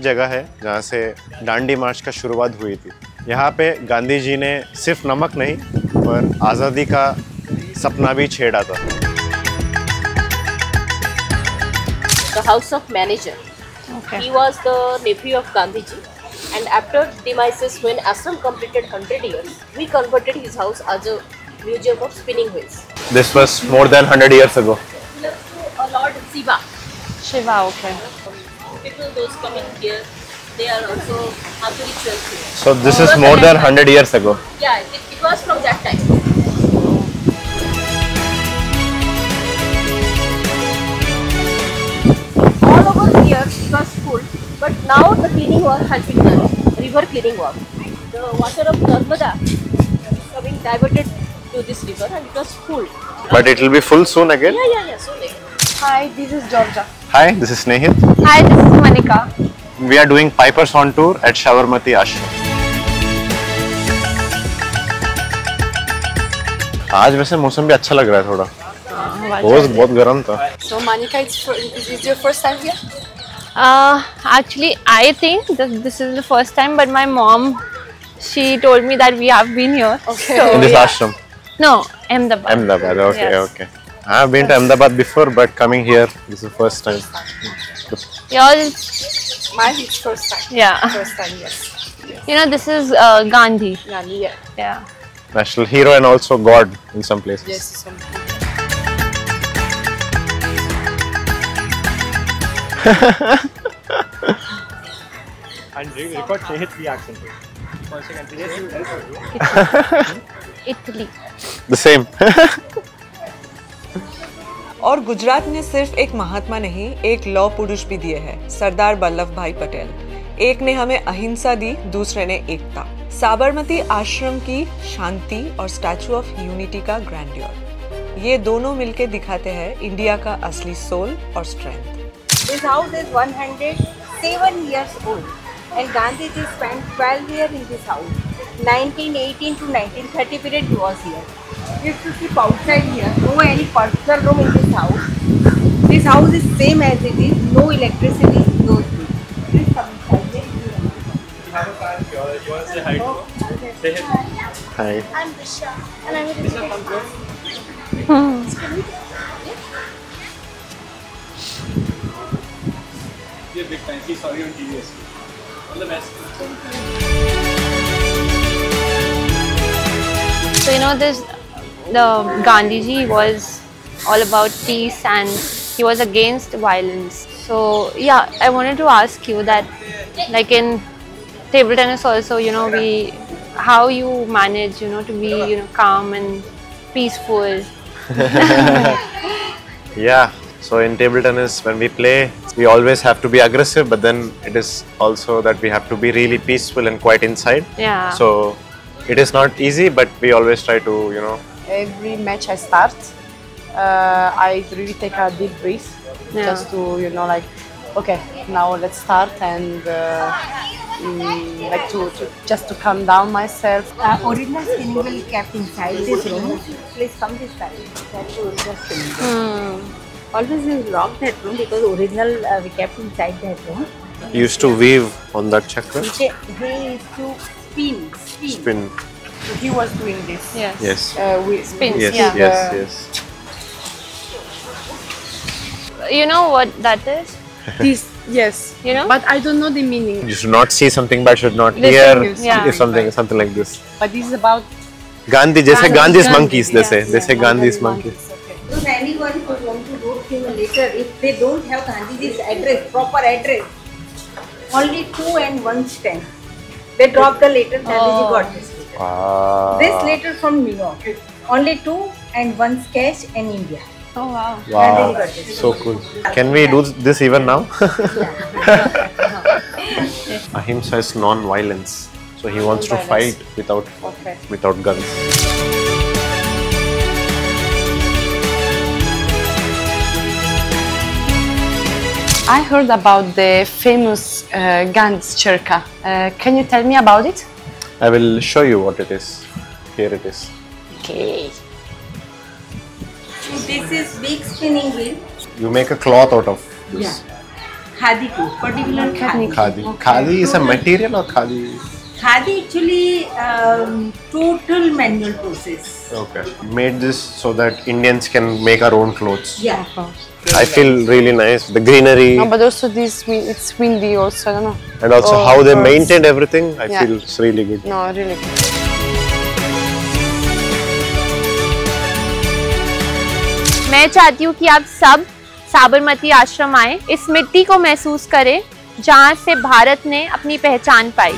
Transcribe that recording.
जगह है जहाँ से डांडी मार्च का शुरुआत हुई थी। यहाँ पे गांधी जी ने सिर्फ नमक नहीं पर आज़ादी का सपना भी छेड़ा था। The house of manager. Okay. He was the nephew of Gandhiji, and after demises, when Ashram completed 100 years, we converted his house as a museum of spinning wheels. This was more than 100 years ago. Lord Shiva. Shiva, okay. People those coming here, they are also have rituals here. So this is more than 100 years ago. Yeah, it was from that time. All over here it was full, but now the cleaning work has been done. River cleaning work. The water of Narmada is coming diverted to this river, and it was full. But it will be full soon again. Yeah. So like. Hi, this is Georgia. Hi, this is Snehit. Hi, this is Manika. We are doing Pipers on tour at Sabarmati Ashram. आज वैसे मौसम भी अच्छा लग रहा है थोड़ा। बहुत गर्म था। So Manika, is this your first time here? Actually, I think that this is the first time, but my mom, she told me that we have been here. Okay. So, In this yeah. ashram. No, Ahmedabad. Ahmedabad. Okay, Yes. okay. I have been to Ahmedabad before, but coming here, this is the first time. Yours, Mine is first time. yeah. First time, yes. You know, this is Gandhi. Gandhi, yeah. Yeah. National hero and also god in some places. Yes, some. And record Snehit's reaction. Once again, Italy. The same. और गुजरात ने सिर्फ एक महात्मा नहीं, एक लौह पुरुष भी दिए हैं, सरदार वल्लभ भाई पटेल। एक ने हमें अहिंसा दी, दूसरे ने एकता। साबरमती आश्रम की शांति और स्टैचू ऑफ यूनिटी का ग्रैंडियर, ये दोनों मिलके दिखाते हैं इंडिया का असली सोल और strength. This house is 107 years old, and Gandhiji spent 12 years in this house. 1918 to 1930 period he was here. If you keep outside here, no any personal room in this house. This house is same as it is, no electricity, no heat. Please come inside. you have a fan. You want to say hi to her? Say hi. Hi. I'm Disha, and I'm This one comes close. You're a big fan. She saw you on TV. All the best. So, you know, the Gandhiji was all about peace and he was against violence. So, yeah, I wanted to ask you that, like in table tennis also, you know, how you manage, you know, to be, you know, calm and peaceful. Yeah. So in table tennis, when we play, we always have to be aggressive, but then it is also that we have to be really peaceful and quiet inside. Yeah. So it is not easy, but we always try to, you know. Every match I start, I really take a deep breath, Yeah. just to, you know, like, okay, now let's start, and like just to calm down myself. original spinning wheel kept inside this room. Please come this side. That's the original spinning wheel. Always we lock that room because original we kept inside that room. We used to weave on that chakra. He used to spin. Spin. He was doing this. Yes. Yes. We Spins, Yes. yeah. Yes. You know what that is? This, yes. You know? But I don't know the meaning. You should not see something but should not Listen, hear yes. Yeah. something like this. But this is about Gandhi, जैसे Gandhi's monkeys, they yes, say. They yeah, say Gandhi's monkeys. Okay. So anyone who want to vote him later, if they don't have Gandhiji's address, proper address, only 2 and 1 stamp. They dropped the letter, Gandhiji got this letter. Wow. This letter from New York, only 2 and 1 sketch in India. Oh, wow. Wow. So cool. Can we do this even now? Ahimsa is non-violence. So he wants to fight without guns. I heard about the famous Gandhi Chirka. Can you tell me about it? I will show you what it is. Here it is. Okay. This is big spinning wheel. You make a cloth out of this. Khadi too, particular khadi. Khadi is a material or khadi? Khadi actually total manual process. Okay. Made this so that Indians can make our own clothes. Yeah. I feel really nice. The greenery No, but also it's windy also, I don't know. and also Oh, how they birds. maintained everything. I Yeah. feel it's really good. No, really good. मैं चाहती हूँ कि आप सब साबरमती आश्रम आए, इस मिट्टी को महसूस करें जहाँ से भारत ने अपनी पहचान पाई।